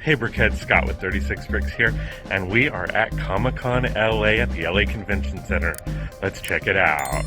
Hey Brickhead, Scott with 36 Brix here, and we are at Comic-Con LA at the LA Convention Center. Let's check it out.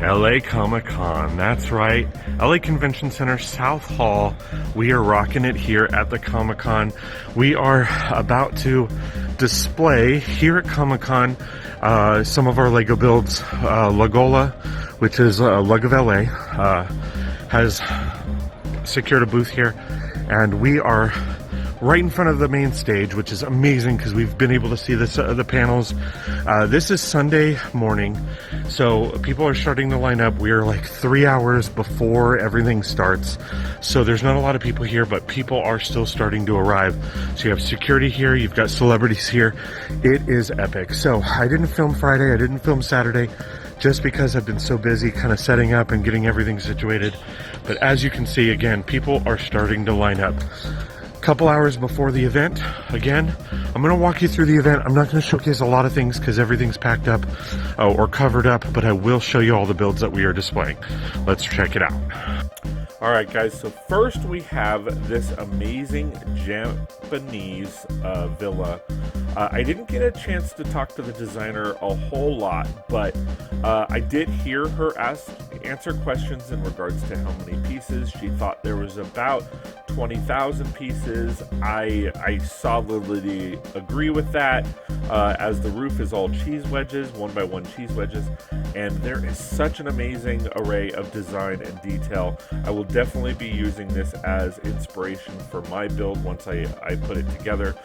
LA Comic-Con, that's right. LA Convention Center, South Hall. We are rocking it here at the Comic-Con. We are about to display here at Comic-Con some of our Lego builds. Legola, which is Lug of LA, has secured a booth here, and we are right in front of the main stage, which is amazing because we've been able to see this, the panels. This is Sunday morning, so people are starting to line up. We are like 3 hours before everything starts, so there's not a lot of people here, but people are still starting to arrive. So you have security here, you've got celebrities here. It is epic. So I didn't film Friday, I didn't film Saturday, just because I've been so busy kind of setting up and getting everything situated. But as you can see, again, people are starting to line up. Couple hours before the event. Again, I'm going to walk you through the event. I'm not going to showcase a lot of things because everything's packed up or covered up, but I will show you all the builds that we are displaying. Let's check it out. All right, guys, so first we have this amazing Japanese villa. I didn't get a chance to talk to the designer a whole lot, but I did hear her answer questions in regards to how many pieces. She thought there was about 20,000 pieces. I solidly agree with that, as the roof is all cheese wedges, 1x1 cheese wedges, and there is such an amazing array of design and detail. I will definitely be using this as inspiration for my build once I put it together,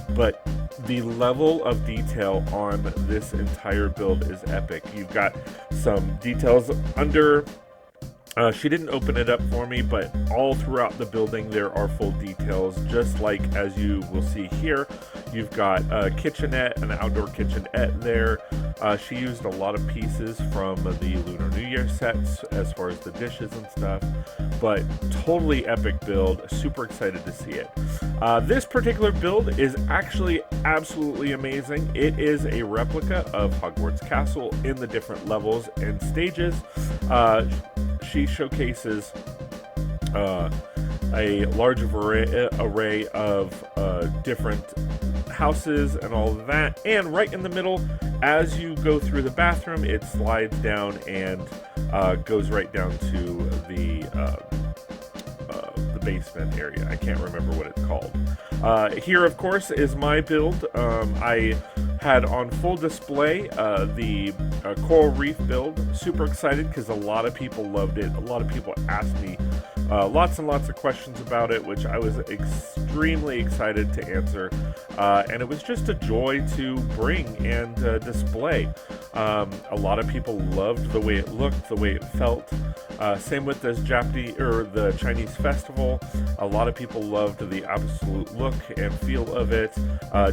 but the level of detail on this entire build is epic. You've got some details under. She didn't open it up for me, but all throughout the building there are full details, just like as you will see here. You've got a kitchenette, an outdoor kitchenette there. She used a lot of pieces from the Lunar New Year sets as far as the dishes and stuff, but totally epic build. Super excited to see it. This particular build is actually absolutely amazing. It is a replica of Hogwarts Castle in the different levels and stages. She showcases a large array of different houses and all of that, and right in the middle, as you go through the bathroom, it slides down and goes right down to the basement area. I can't remember what it's called. Here, of course, is my build. I had on full display the coral reef build. Super excited because a lot of people loved it. A lot of people asked me lots and lots of questions about it, which I was extremely excited to answer, and it was just a joy to bring and display. A lot of people loved the way it looked, the way it felt. Same with this the Chinese festival. A lot of people loved the absolute look and feel of it.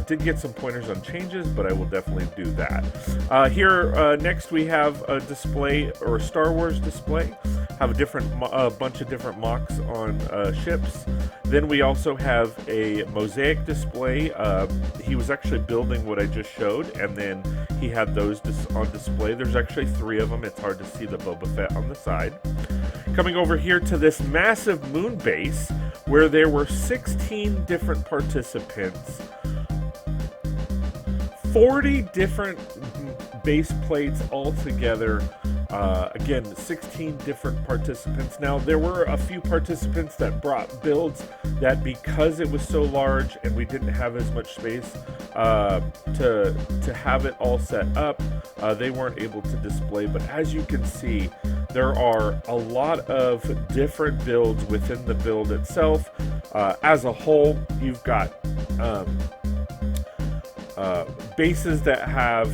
Did get some pointers on changes, but I will definitely do that. Here next we have a display, or a Star Wars display. Have a different bunch of different MOCs on ships. Then we also have a mosaic display. He was actually building what I just showed, and then he had those on display. There's actually 3 of them. It's hard to see the Boba Fett on the side. Coming over here to this massive moon base where there were 16 different participants, 40 different base plates altogether. Again, 16 different participants. Now, there were a few participants that brought builds that, because it was so large and we didn't have as much space to have it all set up, they weren't able to display. But as you can see, there are a lot of different builds within the build itself. As a whole, you've got bases that have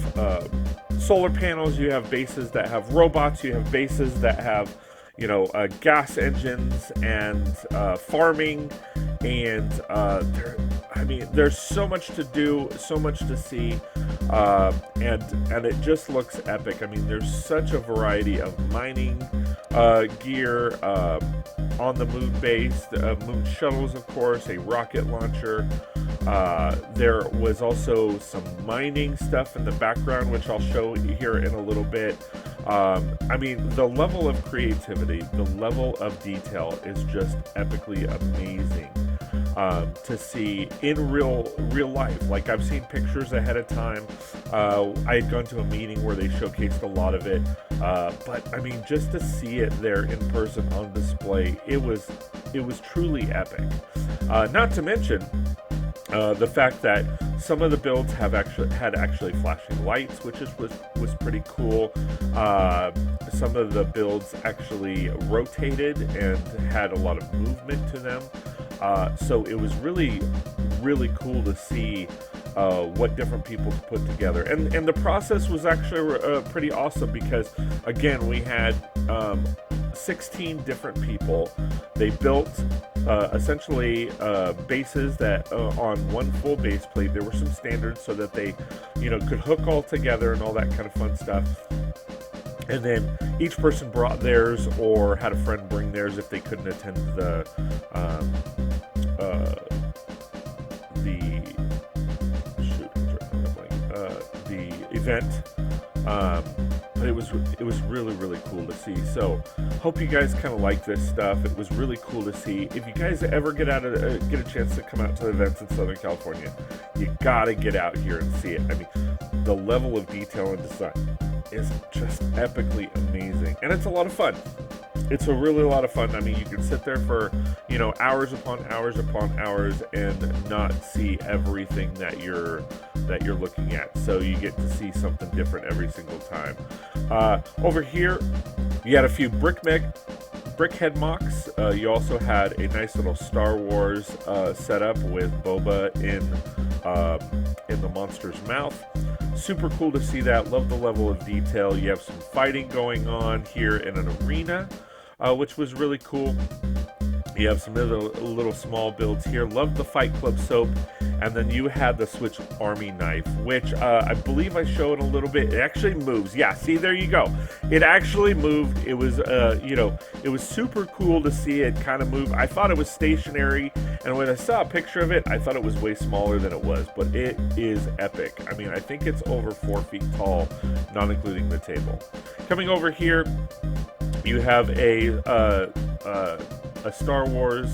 solar panels, you have bases that have robots, you have bases that have, gas engines and farming, and there's so much to do, so much to see, and it just looks epic. I mean, there's such a variety of mining gear, on the moon base, moon shuttles, of course, a rocket launcher. There was also some mining stuff in the background, which I'll show you here in a little bit. The level of creativity, the level of detail is just epically amazing to see in real life. Like, I've seen pictures ahead of time. I had gone to a meeting where they showcased a lot of it, but I mean, just to see it there in person on display, it was truly epic. Not to mention the fact that some of the builds had actually flashing lights, which was pretty cool. Some of the builds actually rotated and had a lot of movement to them. So it was really, really cool to see what different people put together. And the process was actually pretty awesome, because, again, we had 16 different people. They built essentially bases that on one full base plate. There were some standards so that they could hook all together and all that kind of fun stuff. And then each person brought theirs or had a friend bring theirs if they couldn't attend the event. But it was really, really cool to see. So hope you guys kind of like this stuff. It was really cool to see. If you guys ever get a chance to come out to the events in Southern California, you gotta get out here and see it. I mean, the level of detail and design is just epically amazing, and it's a lot of fun. It's a really lot of fun. I mean, you can sit there for hours upon hours upon hours and not see everything that you're looking at. So you get to see something different every single time. Over here, you had a few brickhead MOCs. You also had a nice little Star Wars setup with Boba in the monster's mouth. Super cool to see that. Love the level of detail. You have some fighting going on here in an arena, which was really cool. You have some little small builds here. Love the Fight Club soap. And then you had the Switch Army knife, which I believe I showed a little bit. It actually moves. Yeah, see, there you go. It actually moved. It was, it was super cool to see it kind of move. I thought it was stationary, and when I saw a picture of it, I thought it was way smaller than it was, but it is epic. I mean, I think it's over 4 feet tall, not including the table. Coming over here, you have a Star Wars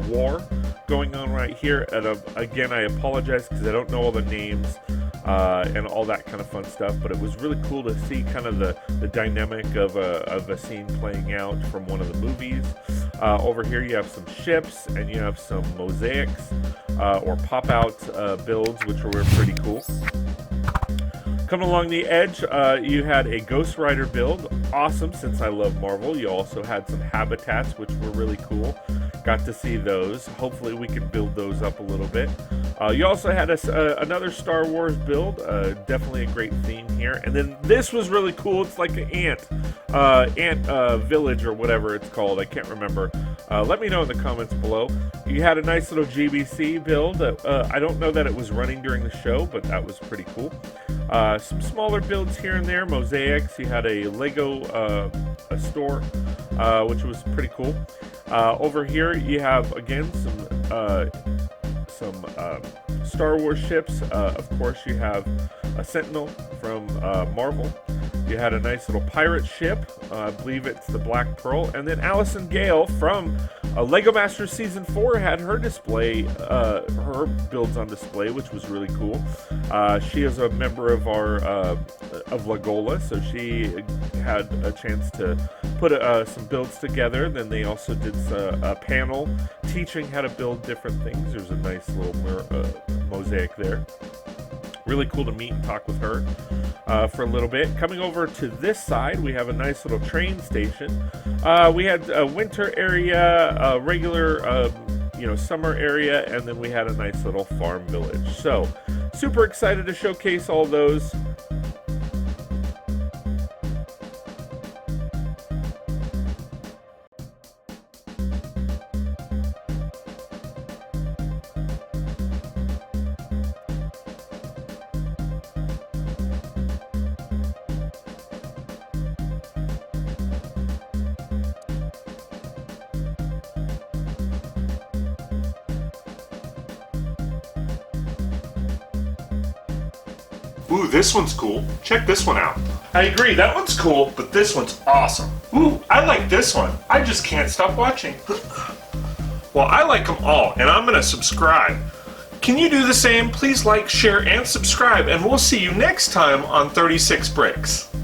war going on right here. And again, I apologize because I don't know all the names and all that kind of fun stuff, but it was really cool to see kind of the dynamic of a scene playing out from one of the movies. Over here you have some ships, and you have some mosaics or pop-out builds, which were pretty cool. Coming along the edge, you had a Ghost Rider build. Awesome, since I love Marvel. You also had some habitats, which were really cool. Got to see those. Hopefully we can build those up a little bit. You also had another Star Wars build. Definitely a great theme here. And then this was really cool. It's like an ant village or whatever it's called. I can't remember. Let me know in the comments below. You had a nice little GBC build. I don't know that it was running during the show, but that was pretty cool. Some smaller builds here and there, mosaics. You had a Lego a store, which was pretty cool. Over here you have again some Star Wars ships. Of course, you have a Sentinel from Marvel. You had a nice little pirate ship. I believe it's the Black Pearl. And then Allison Gale from Lego Masters Season 4 had her display, her builds on display, which was really cool. She is a member of our of Legola, so she had a chance to put some builds together. Then they also did a panel teaching how to build different things. There's a nice little mosaic there. Really cool to meet and talk with her for a little bit. Coming over to this side, we have a nice little train station. We had a winter area, a regular, summer area, and then we had a nice little farm village. So, super excited to showcase all those. Ooh, this one's cool. Check this one out. I agree, that one's cool, but this one's awesome. Ooh, I like this one. I just can't stop watching. Well, I like them all, and I'm gonna subscribe. Can you do the same? Please like, share, and subscribe, and we'll see you next time on 36 Bricks.